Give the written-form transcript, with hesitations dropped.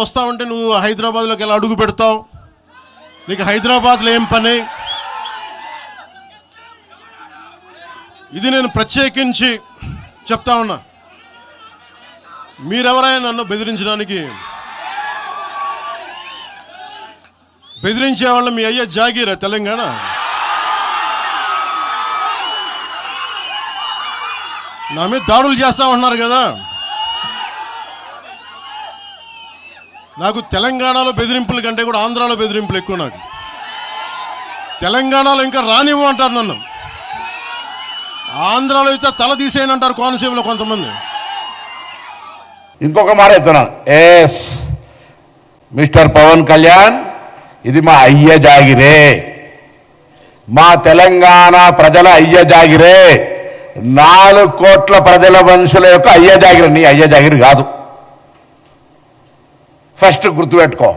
వస్తా ఉంటే నువ్వు హైదరాబాద్లోకి ఎలా అడుగు పెడతావు? నీకు హైదరాబాద్లో ఏం పని? ఇది నేను ప్రత్యేకించి చెప్తా ఉన్నా. మీరెవరైనా నన్ను బెదిరించడానికి? బెదిరించే వాళ్ళు మీ అయ్యా జాగీరా తెలంగాణ? నా మీద దాడులు చేస్తా ఉంటున్నారు కదా. నాకు తెలంగాణలో బెదిరింపుల కంటే కూడా ఆంధ్రాలో బెదిరింపులు ఎక్కువ. నాకు తెలంగాణలో ఇంకా రానివ్వు అంటారు నన్ను. ఆంధ్రాలో అయితే తల తీసేయని అంటారు కోనసీమలో కొంతమంది. ఇంకొక మాట చెప్తున్నాను, ఎస్ మిస్టర్ పవన్ కళ్యాణ్, ఇది మా అయ్య జాగిరే, మా తెలంగాణ ప్రజల అయ్య జాగిరే, 4 కోట్ల ప్రజల మనుషుల యొక్క అయ్య జాగిరి. నీ అయ్య జాగిరి కాదు, ఫస్ట్ గుర్తుపెట్టుకో.